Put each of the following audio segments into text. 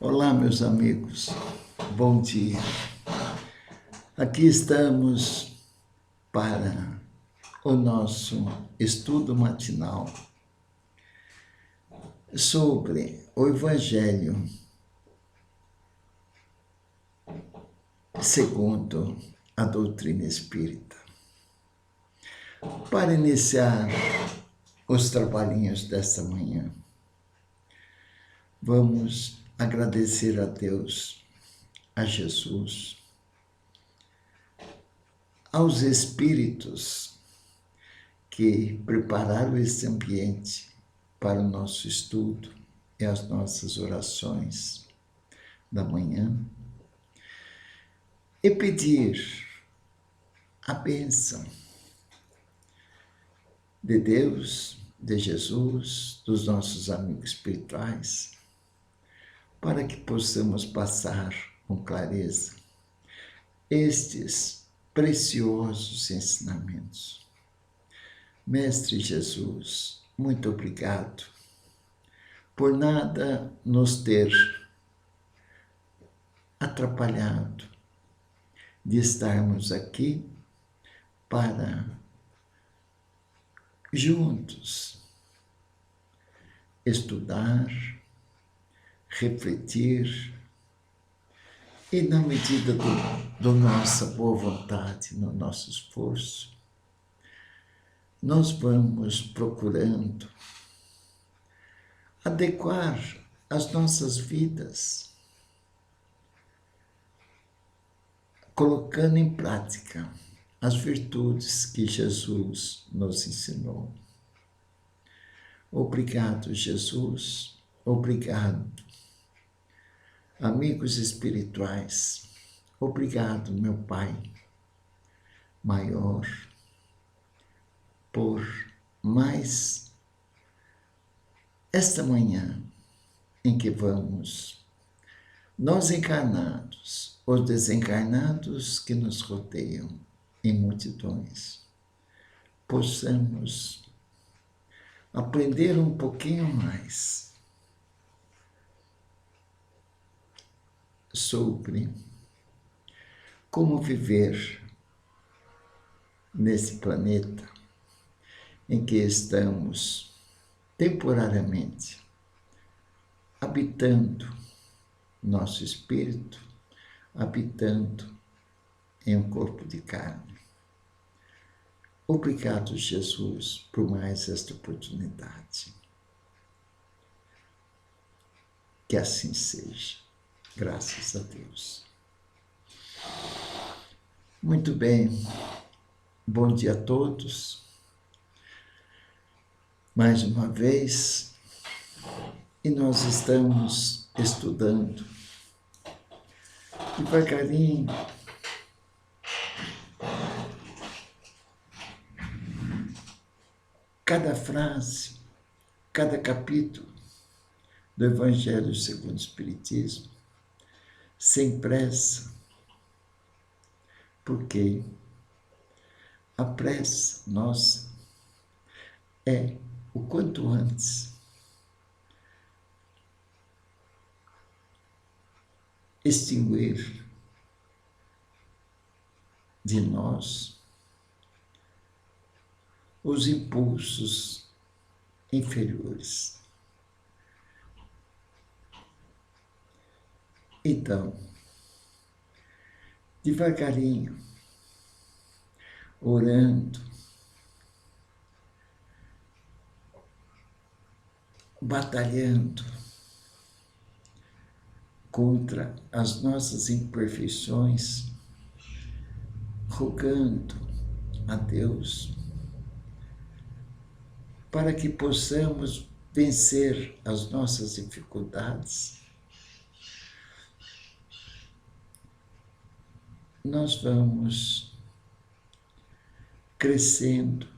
Olá, meus amigos, bom dia. Aqui estamos para o nosso estudo matinal sobre o Evangelho segundo a doutrina espírita. Para iniciar os trabalhinhos desta manhã, vamos agradecer a Deus, a Jesus, aos espíritos que prepararam esse ambiente para o nosso estudo e as nossas orações da manhã, e pedir a bênção de Deus, de Jesus, dos nossos amigos espirituais, para que possamos passar com clareza estes preciosos ensinamentos. Mestre Jesus, muito obrigado por nada nos ter atrapalhado de estarmos aqui para juntos estudar, refletir e, na medida da nossa boa vontade, no nosso esforço, nós vamos procurando adequar as nossas vidas, colocando em prática as virtudes que Jesus nos ensinou. Obrigado, Jesus. Obrigado, amigos espirituais. Obrigado, meu Pai maior, por mais esta manhã em que vamos, nós encarnados, os desencarnados que nos rodeiam em multidões, possamos aprender um pouquinho mais sobre como viver nesse planeta em que estamos temporariamente habitando nosso espírito, habitando em um corpo de carne. Obrigado, Jesus, por mais esta oportunidade. Que assim seja. Graças a Deus. Muito bem. Bom dia a todos. Mais uma vez, e nós estamos estudando devagarinho cada frase, cada capítulo do Evangelho segundo o Espiritismo, sem pressa, porque a pressa nossa é o quanto antes extinguir de nós os impulsos inferiores. Então, devagarinho, orando, batalhando contra as nossas imperfeições, rogando a Deus para que possamos vencer as nossas dificuldades, nós vamos crescendo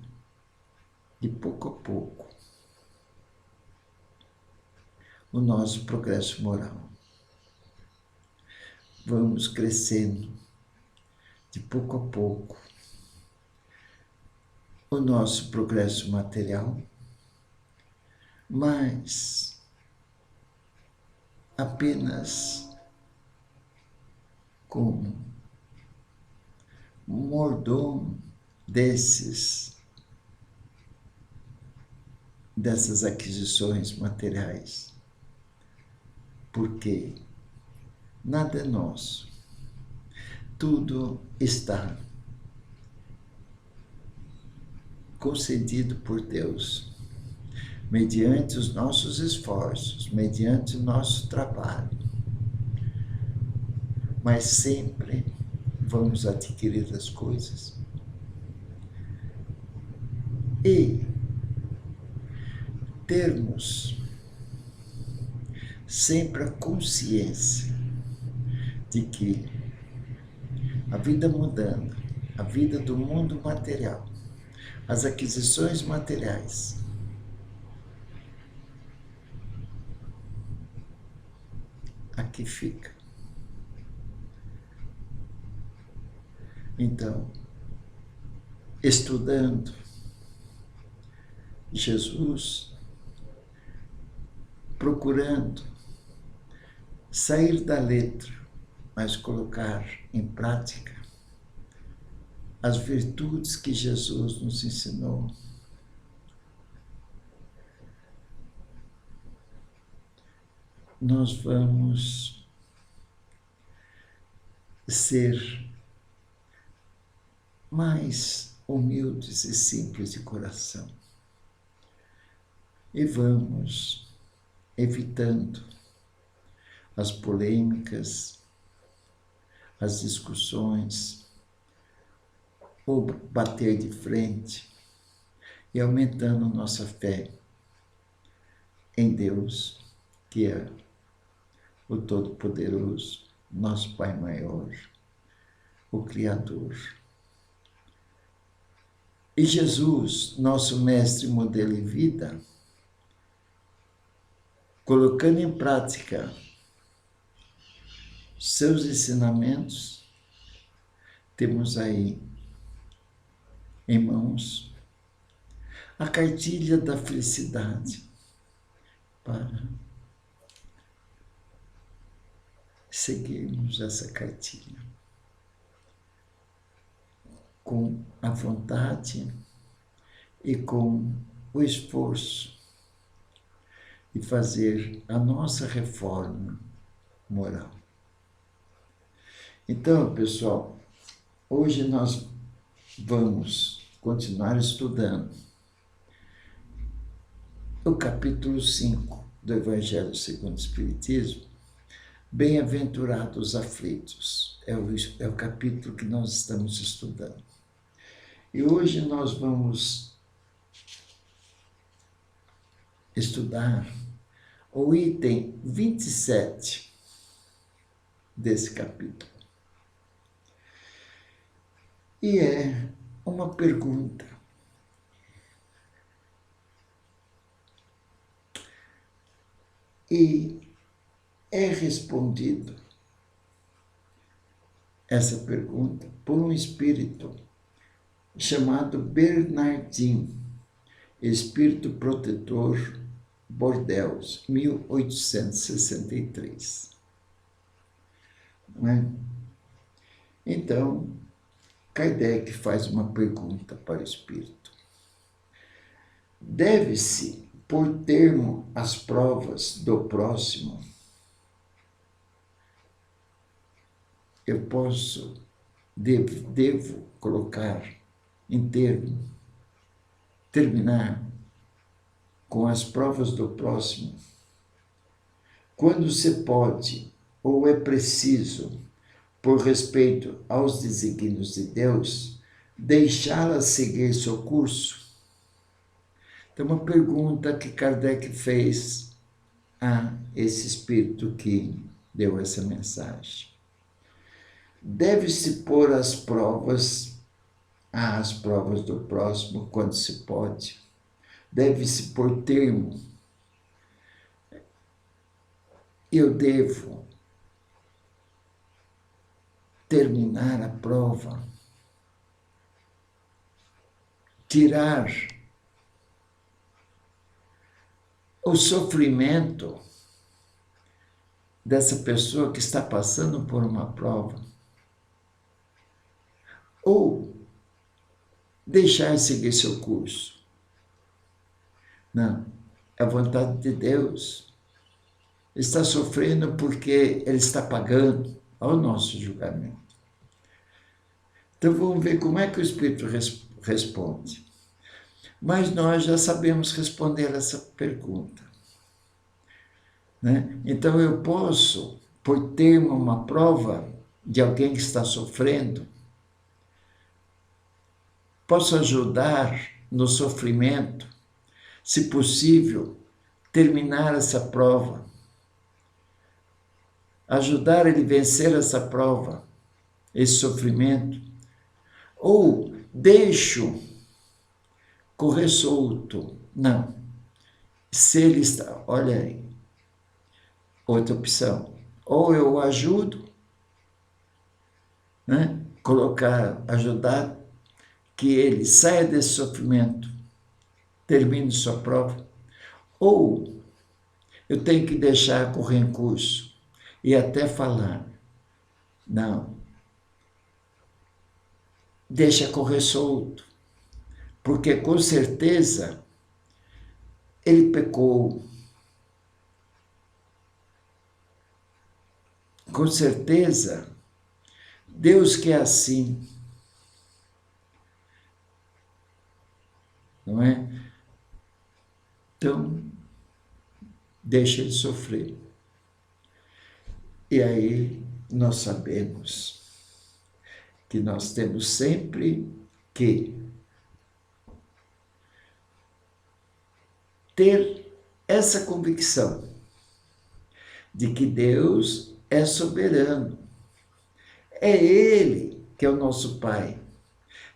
de pouco a pouco o nosso progresso moral. Vamos crescendo de pouco a pouco o nosso progresso material, mas apenas como mordomo dessas aquisições materiais, porque nada é nosso, tudo está concedido por Deus, mediante os nossos esforços, mediante o nosso trabalho. Mas sempre vamos adquirir as coisas. E termos sempre a consciência de que a vida mundana, a vida do mundo material, as aquisições materiais, aqui fica. Então, estudando Jesus, procurando sair da letra, mas colocar em prática as virtudes que Jesus nos ensinou, nós vamos ser mais humildes e simples de coração. E vamos evitando as polêmicas, as discussões, ou bater de frente, e aumentando nossa fé em Deus, que é o Todo-Poderoso, nosso Pai maior, o Criador. E Jesus, nosso mestre, modelo e vida, colocando em prática seus ensinamentos, temos aí em mãos a cartilha da felicidade para seguirmos essa cartilha com a vontade e com o esforço de fazer a nossa reforma moral. Então, pessoal, hoje nós vamos continuar estudando o capítulo 5 do Evangelho segundo o Espiritismo, Bem-aventurados aflitos. É o capítulo que nós estamos estudando. E hoje nós vamos estudar o item 27 desse capítulo. E é uma pergunta. E é respondido essa pergunta por um espírito chamado Bernardin, espírito protetor, Bordeaux, 1863. Não é? Então, Kardec faz uma pergunta para o espírito. Deve-se pôr termo às provas do próximo? Eu devo colocar em termo, terminar com as provas do próximo, quando se pode ou é preciso, por respeito aos desígnios de Deus, deixá-la seguir seu curso? Então, uma pergunta que Kardec fez a esse espírito que deu essa mensagem. Deve-se pôr às provas do próximo quando se pode. Deve-se pôr termo. Eu devo terminar a prova, tirar o sofrimento dessa pessoa que está passando por uma prova, ou deixar seguir seu curso. Não, é a vontade de Deus. Está sofrendo porque ele está pagando ao nosso julgamento. Então vamos ver como é que o Espírito responde. Mas nós já sabemos responder essa pergunta, né? Então eu posso, por termo uma prova de alguém que está sofrendo, posso ajudar no sofrimento, se possível, terminar essa prova, ajudar ele a vencer essa prova, esse sofrimento, ou deixo correr solto. Não. Se ele está, olha aí, outra opção. Ou eu ajudo, né? Ajudar que ele saia desse sofrimento, termine sua prova, ou eu tenho que deixar correr em curso e até falar, não, deixa correr solto, porque com certeza ele pecou, com certeza Deus quer assim, não é? Então, deixa ele sofrer. E aí nós sabemos que nós temos sempre que ter essa convicção de que Deus é soberano. É Ele que é o nosso Pai.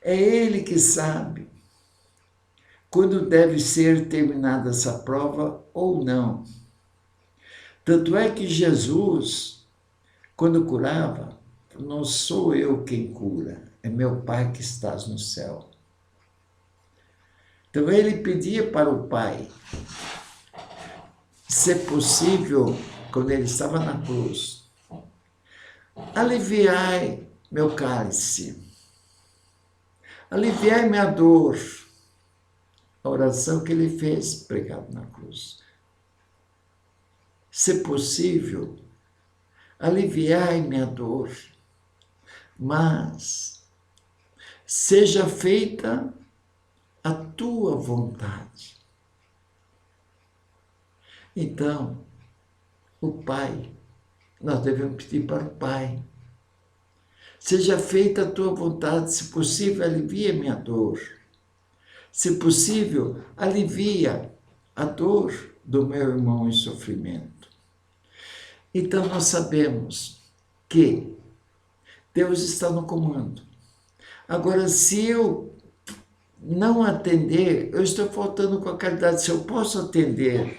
É Ele que sabe quando deve ser terminada essa prova ou não. Tanto é que Jesus, quando curava, não sou eu quem cura, é meu Pai que estás no céu. Então ele pedia para o Pai, se possível, quando ele estava na cruz, aliviai meu cálice, aliviai minha dor. A oração que ele fez pregado na cruz. Se possível, aliviai minha dor, mas seja feita a tua vontade. Então, o Pai, nós devemos pedir para o Pai, seja feita a tua vontade, se possível, alivia minha dor. Se possível, alivia a dor do meu irmão em sofrimento. Então nós sabemos que Deus está no comando. Agora, se eu não atender, eu estou faltando com a caridade. Se eu posso atender,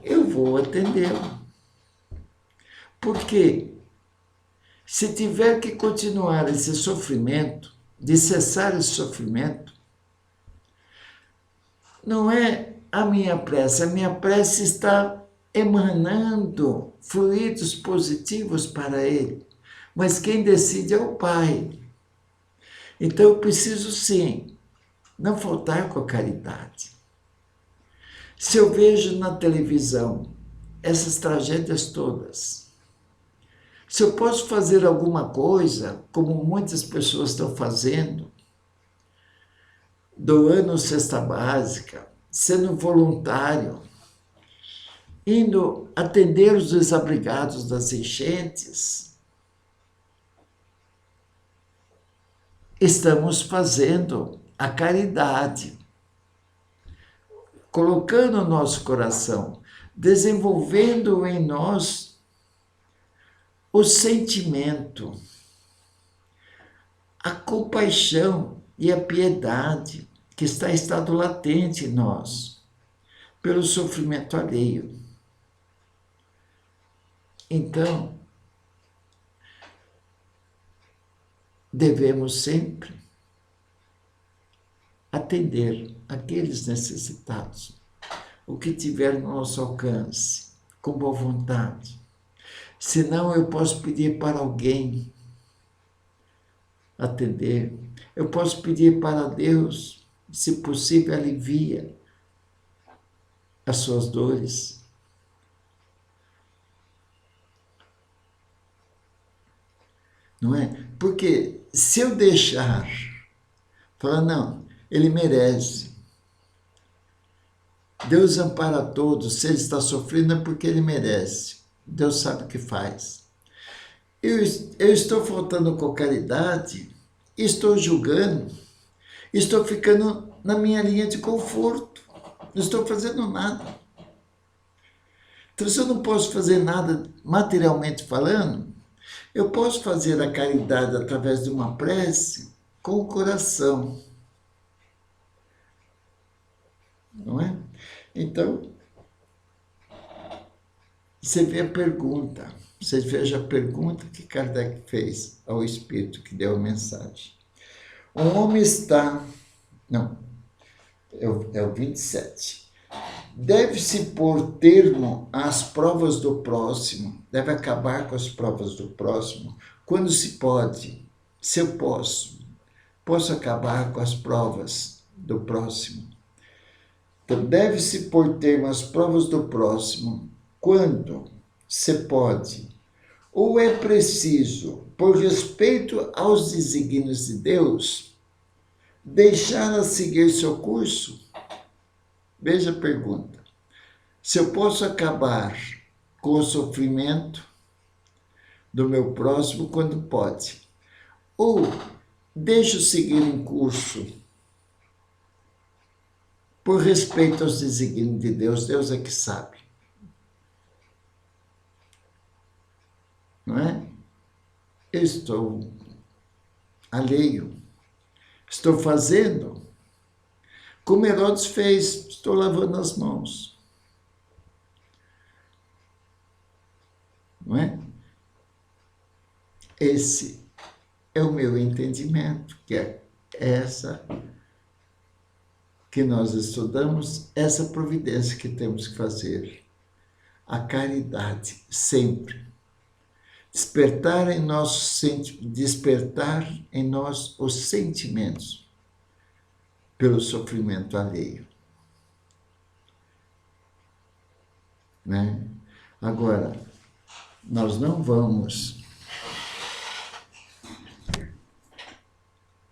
eu vou atendê-lo. Porque se tiver que continuar esse sofrimento, de cessar esse sofrimento, não é a minha prece está emanando fluidos positivos para ele, mas quem decide é o Pai. Então eu preciso sim, não faltar com a caridade. Se eu vejo na televisão essas tragédias todas, se eu posso fazer alguma coisa, como muitas pessoas estão fazendo, doando cesta básica, sendo voluntário, indo atender os desabrigados das enchentes, estamos fazendo a caridade, colocando o nosso coração, desenvolvendo em nós o sentimento, a compaixão e a piedade que está em estado latente em nós, pelo sofrimento alheio. Então, devemos sempre atender aqueles necessitados. o que tiver no nosso alcance, com boa vontade. Senão eu posso pedir para alguém atender. Eu posso pedir para Deus, se possível, alivia as suas dores. Não é? Porque se eu deixar, falar, não, ele merece. Deus ampara todos, se ele está sofrendo é porque ele merece. Deus sabe o que faz. Eu estou faltando com caridade, estou julgando, estou ficando na minha linha de conforto, não estou fazendo nada. Então, se eu não posso fazer nada materialmente falando, eu posso fazer a caridade através de uma prece com o coração. Não é? Então, você vê a pergunta, você veja a pergunta que Kardec fez ao Espírito que deu a mensagem. Um homem está... Não, é o 27. Deve-se pôr termo às provas do próximo, deve acabar com as provas do próximo, quando se pode, se eu posso acabar com as provas do próximo. Então, deve-se pôr termo às provas do próximo, quando se pode, ou é preciso, por respeito aos desígnios de Deus, deixá-la seguir seu curso? Veja a pergunta. Se eu posso acabar com o sofrimento do meu próximo quando pode, ou deixo seguir em curso por respeito aos desígnios de Deus, Deus é que sabe. Não é? Eu estou alheio, estou fazendo como Herodes fez, estou lavando as mãos. Não é? Esse é o meu entendimento, que é essa que nós estudamos, essa providência que temos que fazer. A caridade, sempre. Despertar em nós os sentimentos pelo sofrimento alheio. Né? Agora, nós não vamos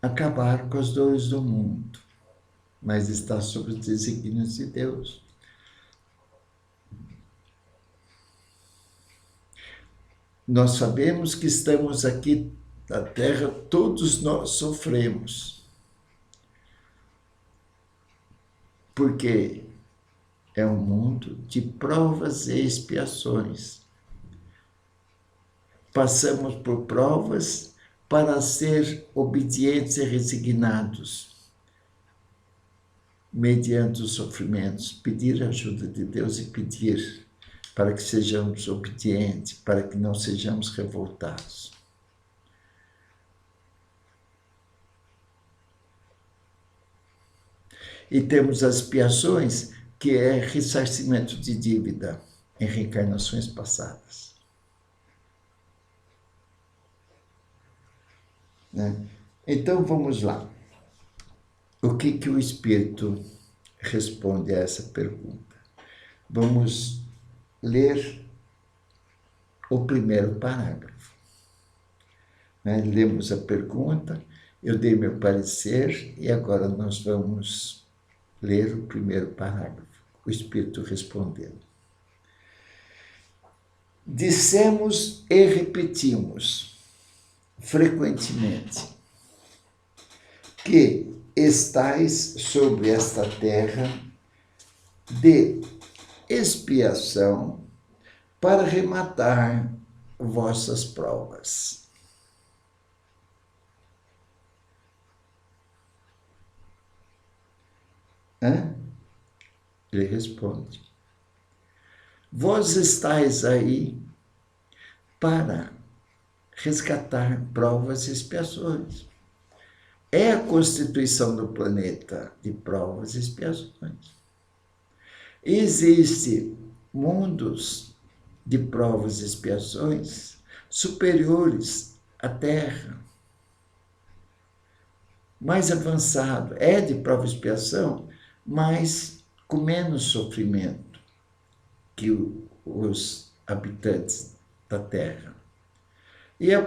acabar com as dores do mundo, mas está sob os desígnios de Deus. Nós sabemos que estamos aqui na Terra, todos nós sofremos. Porque é um mundo de provas e expiações. Passamos por provas para ser obedientes e resignados, mediante os sofrimentos, pedir a ajuda de Deus e pedir para que sejamos obedientes, para que não sejamos revoltados. E temos as expiações, que é ressarcimento de dívida em reencarnações passadas. Né? Então, vamos lá. O que o Espírito responde a essa pergunta? Vamos ler o primeiro parágrafo. Né? Lemos a pergunta, eu dei meu parecer e agora nós vamos ler o primeiro parágrafo. O Espírito respondendo. Dissemos e repetimos frequentemente que estais sobre esta terra de expiação para rematar vossas provas. Ele responde: vós estáis aí para resgatar provas e expiações. É a constituição do planeta de provas e expiações. Existem mundos de provas e expiações superiores à Terra, mais avançado, é de prova e expiação, mas com menos sofrimento que os habitantes da Terra. E há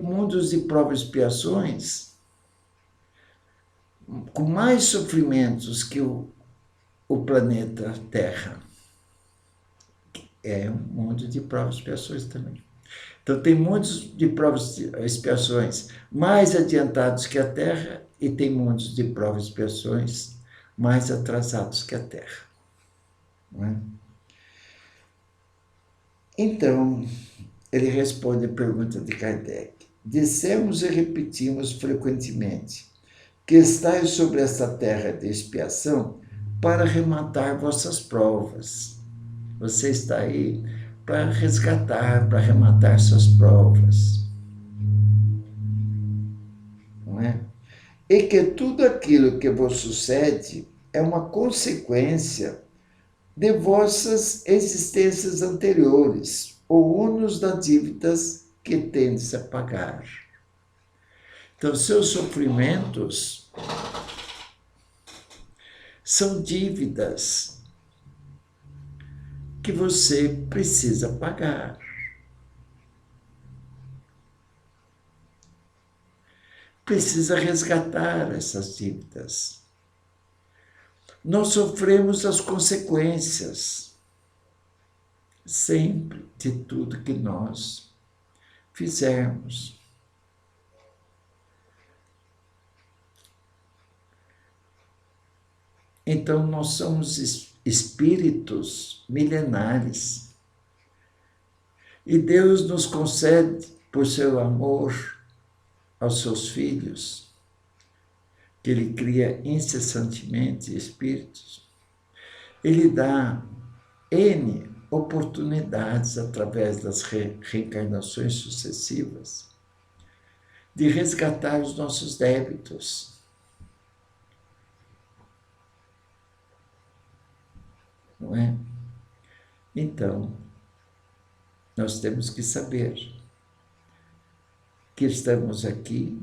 mundos de provas e expiações com mais sofrimentos que o planeta Terra. É um mundo de provas e expiações também. Então, tem mundos de provas e expiações mais adiantados que a Terra e tem mundos de provas e expiações mais atrasados que a Terra. Não é? Então, ele responde a pergunta de Kardec. Dissemos e repetimos frequentemente que estais sobre esta terra de expiação para rematar vossas provas. Você está aí para resgatar, para rematar suas provas. Não é? E que tudo aquilo que vos sucede é uma consequência de vossas existências anteriores, ou ônus das dívidas que tendes a pagar. Então, seus sofrimentos são dívidas que você precisa pagar. Precisa resgatar essas dívidas. Nós sofremos as consequências sempre de tudo que nós fizermos. Então, nós somos espíritos milenares. E Deus nos concede, por seu amor aos seus filhos, que Ele cria incessantemente espíritos, Ele dá N oportunidades através das reencarnações sucessivas de resgatar os nossos débitos. Não é? Então, nós temos que saber que estamos aqui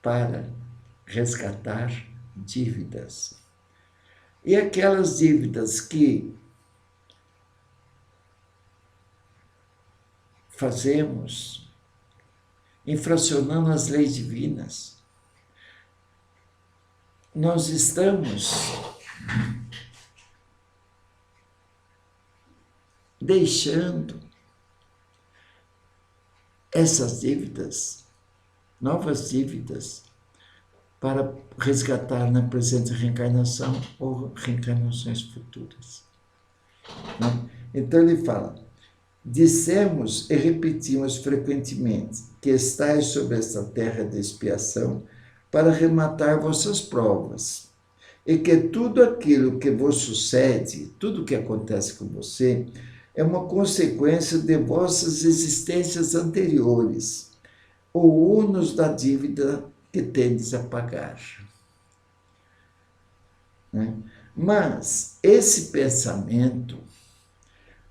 para resgatar dívidas. E aquelas dívidas que fazemos infracionando as leis divinas, nós estamos deixando essas dívidas, novas dívidas, para resgatar na presente reencarnação ou reencarnações futuras. Então ele fala, dissemos e repetimos frequentemente que estais sobre esta terra de expiação para rematar vossas provas, e que tudo aquilo que vos sucede, tudo que acontece com você, é uma consequência de vossas existências anteriores, ou ônus da dívida que tendes a pagar. Mas esse pensamento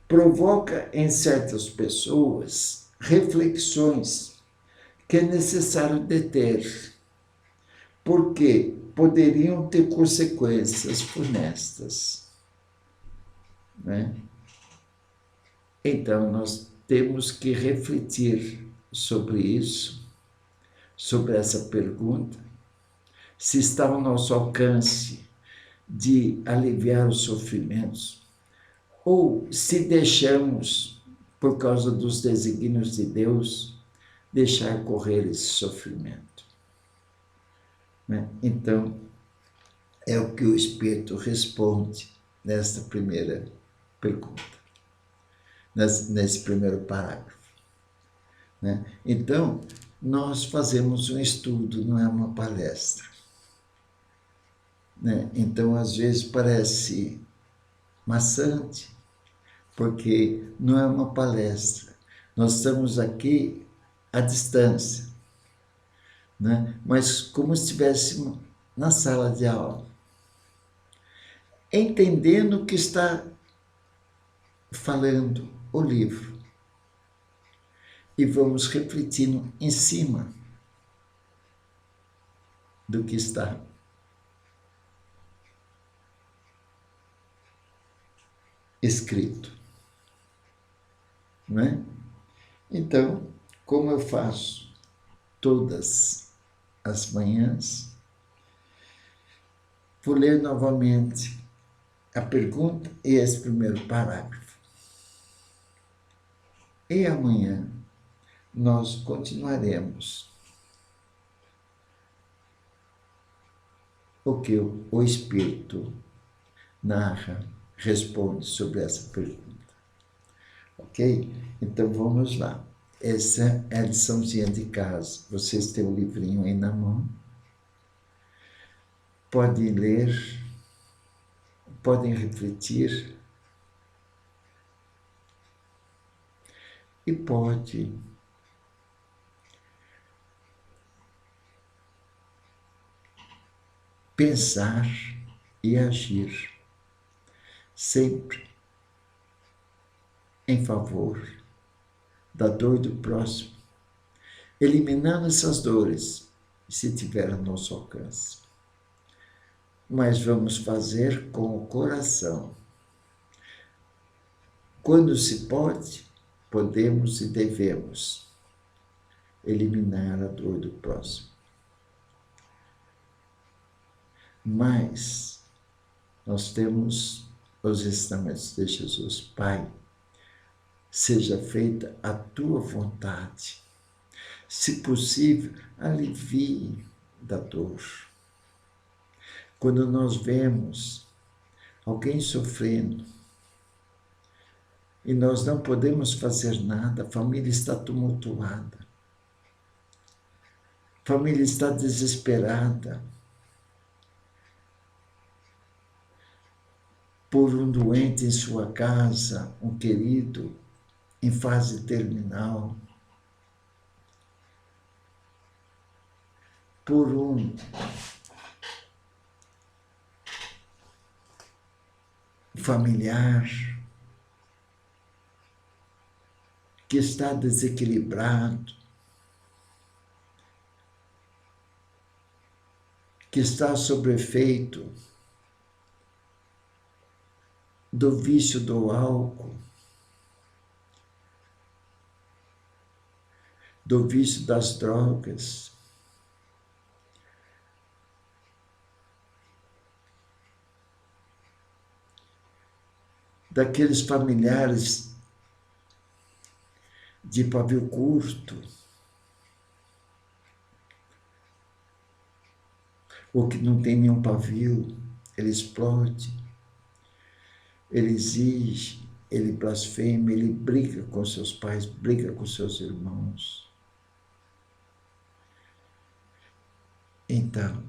provoca em certas pessoas reflexões que é necessário deter, porque poderiam ter consequências funestas. Então, nós temos que refletir sobre isso, sobre essa pergunta, se está ao nosso alcance de aliviar os sofrimentos, ou se deixamos, por causa dos desígnios de Deus, deixar correr esse sofrimento. Então, é o que o Espírito responde nesta primeira pergunta, nesse primeiro parágrafo. Então, nós fazemos um estudo, não é uma palestra. Então, às vezes parece maçante, porque não é uma palestra. Nós estamos aqui à distância, mas como se estivéssemos na sala de aula. entendendo o que está falando o livro. E vamos refletindo em cima do que está escrito, não é? Então, como eu faço todas as manhãs, vou ler novamente a pergunta e esse primeiro parágrafo. E amanhã nós continuaremos o que o Espírito narra, responde sobre essa pergunta. Ok? Então vamos lá. Essa é a liçãozinha de casa. Vocês têm o livrinho aí na mão. Podem ler, podem refletir e pode pensar e agir sempre em favor da dor do próximo, eliminando essas dores, se tiver a nosso alcance. Mas vamos fazer com o coração. Quando se pode, podemos e devemos eliminar a dor do próximo. Mas nós temos os ensinamentos de Jesus. Pai, seja feita a tua vontade. Se possível, alivie da dor. Quando nós vemos alguém sofrendo e nós não podemos fazer nada, a família está tumultuada, a família está desesperada por um doente em sua casa, um querido em fase terminal, por um familiar que está desequilibrado, que está sob efeito do vício do álcool, do vício das drogas, daqueles familiares de pavio curto, ou que não tem nenhum pavio, ele explode, ele exige, ele blasfema, ele briga com seus pais, briga com seus irmãos. Então,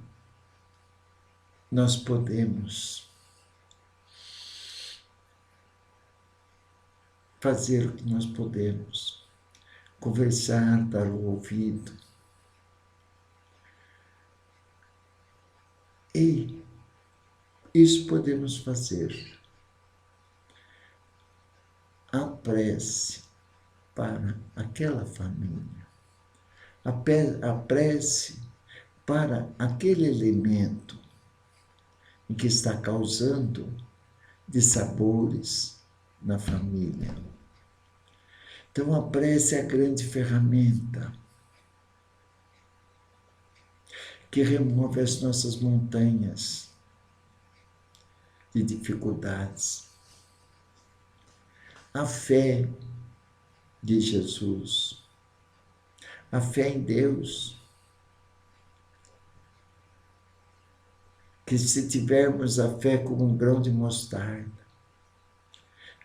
nós podemos fazer o que nós podemos, conversar, dar o ouvido. E isso podemos fazer. A prece para aquela família, a prece para aquele elemento em que está causando dissabores na família. Então, a prece é a grande ferramenta que remove as nossas montanhas de dificuldades. A fé de Jesus, a fé em Deus, que se tivermos a fé como um grão de mostarda,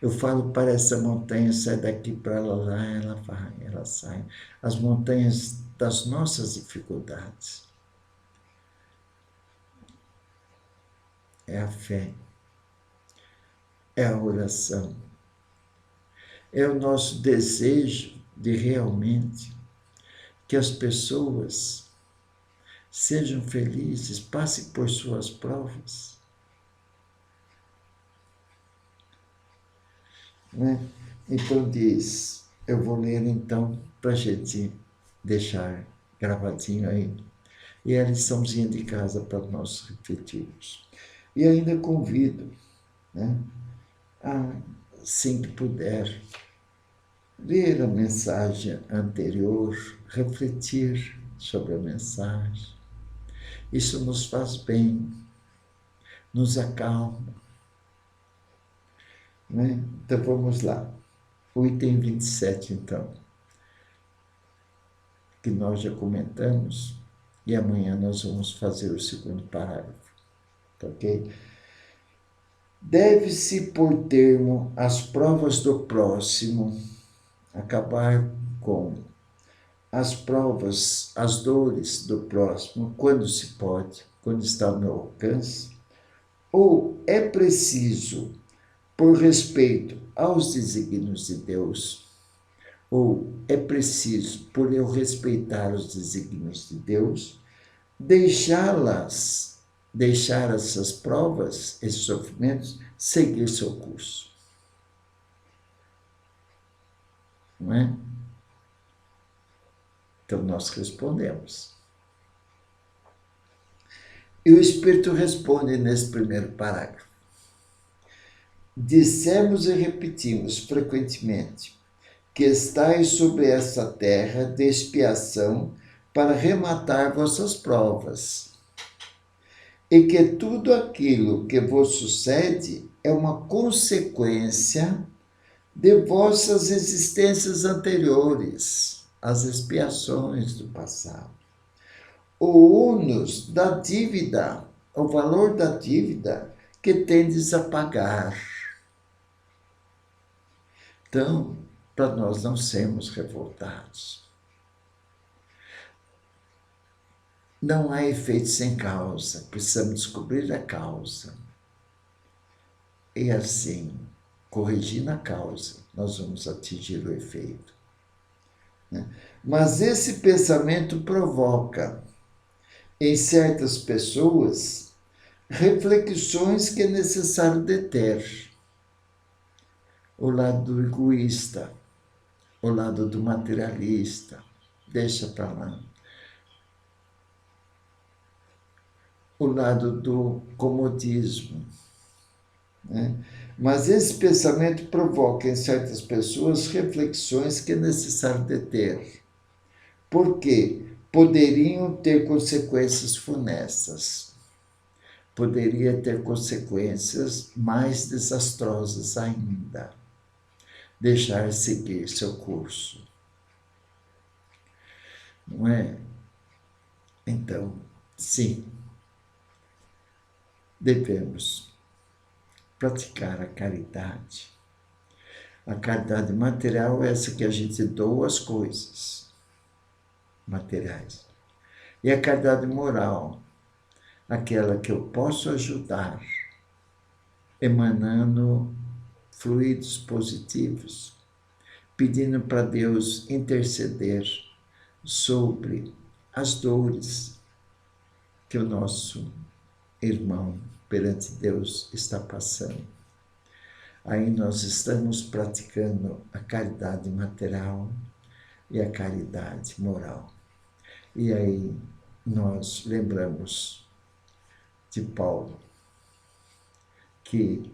eu falo para essa montanha, sai daqui para lá, ela vai, ela sai. As montanhas das nossas dificuldades. É a fé, é a oração, é o nosso desejo de realmente que as pessoas sejam felizes, passem por suas provas, né? Então diz, eu vou ler então para a gente deixar gravadinho aí. E é a liçãozinha de casa para nós refletirmos. E ainda convido, né, a, assim que puder, ler a mensagem anterior, refletir sobre a mensagem. Isso nos faz bem, nos acalma, né? Então vamos lá. O item 27, então, que nós já comentamos, e amanhã nós vamos fazer o segundo parágrafo, ok? Deve-se pôr termo às provas do próximo, acabar com as provas, as dores do próximo, quando se pode, quando está ao meu alcance, ou é preciso, por respeito aos desígnios de Deus, ou é preciso, por eu respeitar os desígnios de Deus, deixar essas provas, esses sofrimentos, seguir seu curso. Não é? Então nós respondemos. E o Espírito responde nesse primeiro parágrafo. Dissemos e repetimos frequentemente que estais sobre essa terra de expiação para rematar vossas provas, e que tudo aquilo que vos sucede é uma consequência de vossas existências anteriores, as expiações do passado. O ônus da dívida, o valor da dívida que tendes a pagar. Então, para nós não sermos revoltados. Não há efeito sem causa, precisamos descobrir a causa. E assim, corrigindo a causa, nós vamos atingir o efeito. Mas esse pensamento provoca, em certas pessoas, reflexões que é necessário deter. O lado do egoísta, o lado do materialista, deixa para lá. O lado do comodismo, né? Mas esse pensamento provoca em certas pessoas reflexões que é necessário deter, porque poderiam ter consequências funestas, poderia ter consequências mais desastrosas ainda, deixar seguir seu curso, não é? Então, sim, devemos praticar a caridade. A caridade material é essa que a gente doa as coisas materiais. E a caridade moral, aquela que eu posso ajudar, emanando fluidos positivos, pedindo para Deus interceder sobre as dores que o nosso irmão perante Deus está passando. Aí nós estamos praticando a caridade material e a caridade moral. E aí nós lembramos de Paulo, que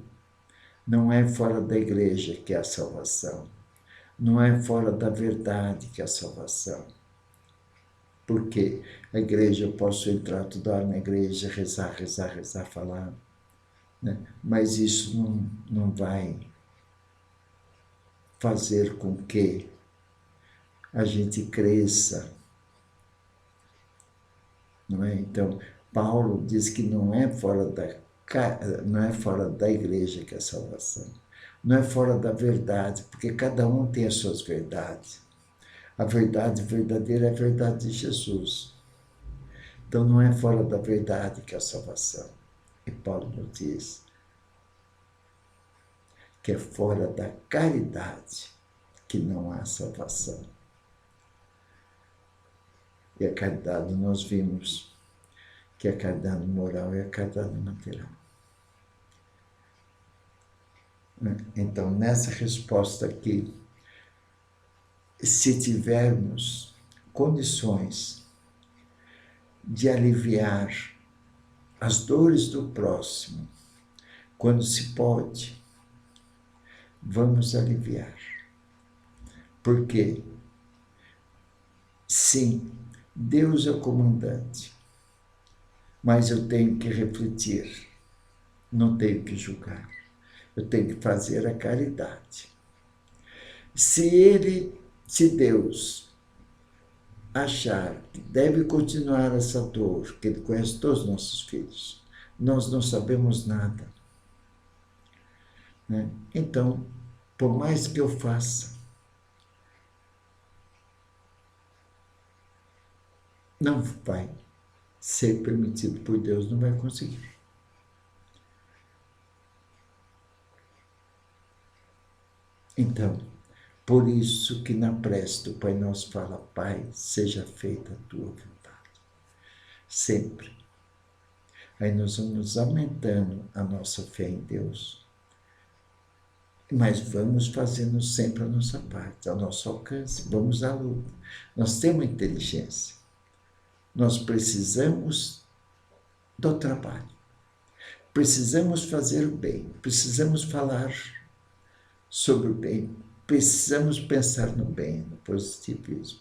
não é fora da igreja que é a salvação, não é fora da verdade que é a salvação. Porque a igreja, eu posso entrar toda hora na igreja, rezar, falar, né? Mas isso não vai fazer com que a gente cresça, não é? Então, Paulo diz que não é fora da igreja que é a salvação, não é fora da verdade, porque cada um tem as suas verdades. A verdade verdadeira é a verdade de Jesus. Então não é fora da verdade que é a salvação. E Paulo nos diz que é fora da caridade que não há salvação. E a caridade nós vimos que a caridade moral é a caridade material. Então, nessa resposta aqui, se tivermos condições de aliviar as dores do próximo, quando se pode, vamos aliviar. Porque, sim, Deus é o comandante, mas eu tenho que refletir, não tenho que julgar, eu tenho que fazer a caridade. Se Deus achar que deve continuar essa dor, que Ele conhece todos os nossos filhos, nós não sabemos nada, né? Então, por mais que eu faça, não vai ser permitido por Deus, não vai conseguir. Então, por isso que na prece do Pai Nosso fala, Pai, seja feita a tua vontade. Sempre. Aí nós vamos aumentando a nossa fé em Deus, mas vamos fazendo sempre a nossa parte, ao nosso alcance, vamos à luta. Nós temos inteligência, nós precisamos do trabalho, precisamos fazer o bem, precisamos falar sobre o bem, precisamos pensar no bem, no positivismo,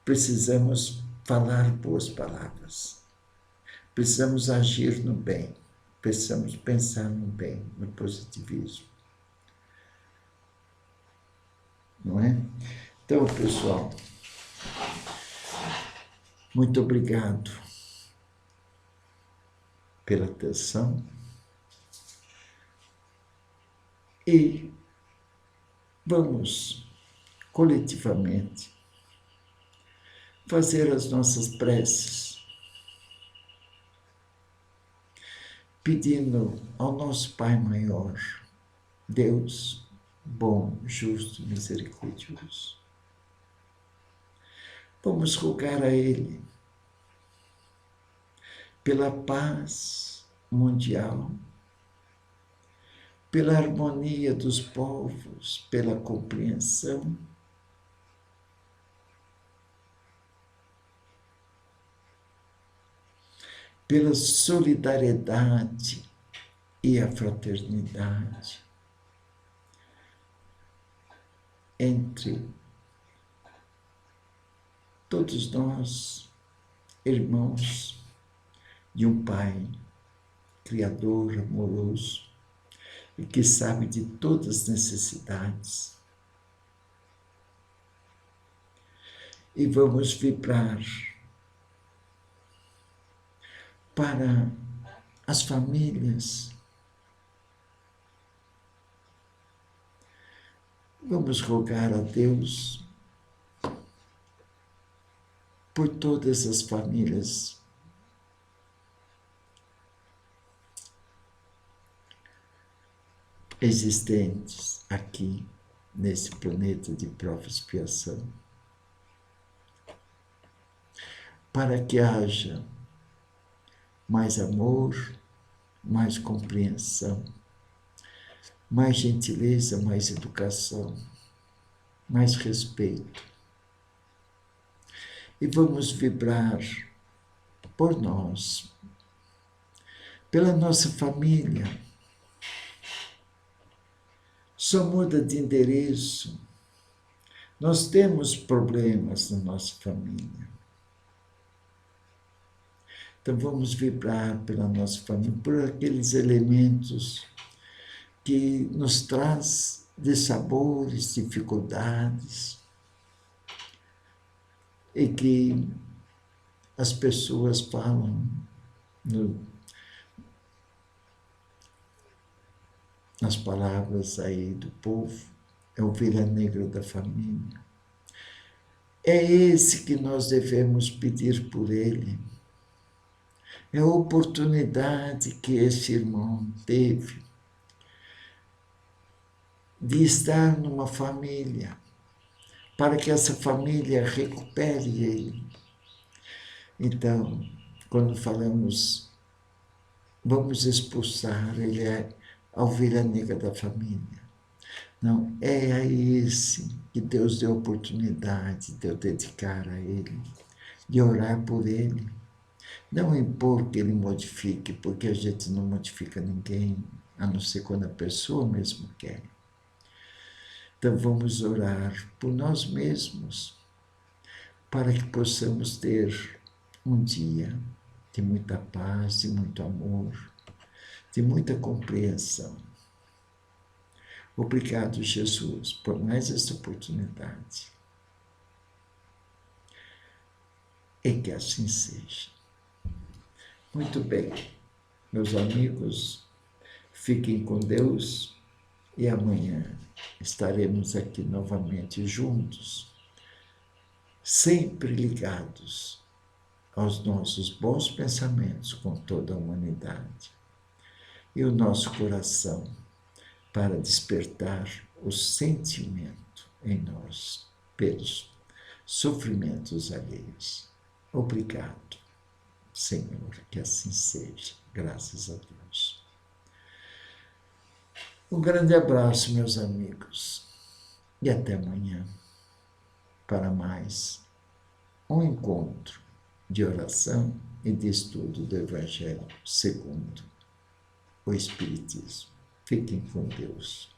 precisamos falar boas palavras, precisamos agir no bem, precisamos pensar no bem, no positivismo. Não é? Então, pessoal, muito obrigado pela atenção e vamos coletivamente fazer as nossas preces, pedindo ao nosso Pai maior, Deus bom, justo, misericordioso. Vamos rogar a Ele pela paz mundial, pela harmonia dos povos, pela compreensão, pela solidariedade e a fraternidade entre todos nós, irmãos de um Pai Criador, amoroso, e que sabe de todas as necessidades. E vamos vibrar para as famílias. Vamos rogar a Deus por todas as famílias existentes aqui nesse planeta de prova e expiação, para que haja mais amor, mais compreensão, mais gentileza, mais educação, mais respeito. E vamos vibrar por nós, pela nossa família. Só muda de endereço. Nós temos problemas na nossa família. Então vamos vibrar pela nossa família, por aqueles elementos que nos traz dissabores, dificuldades, e que as pessoas falam nas palavras aí do povo, é o ovelha negra da família. É esse que nós devemos pedir por ele. É a oportunidade que esse irmão teve de estar numa família, para que essa família recupere ele. Então, quando falamos, vamos expulsar, ele é a ovelha negra da família. Não, é a esse que Deus deu a oportunidade de eu dedicar a Ele, de orar por Ele. Não impor que Ele modifique, porque a gente não modifica ninguém, a não ser quando a pessoa mesmo quer. Então vamos orar por nós mesmos, para que possamos ter um dia de muita paz, de muito amor, de muita compreensão. Obrigado, Jesus, por mais esta oportunidade. E que assim seja. Muito bem, meus amigos, fiquem com Deus e amanhã estaremos aqui novamente juntos, sempre ligados aos nossos bons pensamentos com toda a humanidade e o nosso coração para despertar o sentimento em nós pelos sofrimentos alheios. Obrigado, Senhor, que assim seja, graças a Deus. Um grande abraço, meus amigos, e até amanhã para mais um encontro de oração e de estudo do Evangelho segundo o Espiritismo. Fiquem com Deus.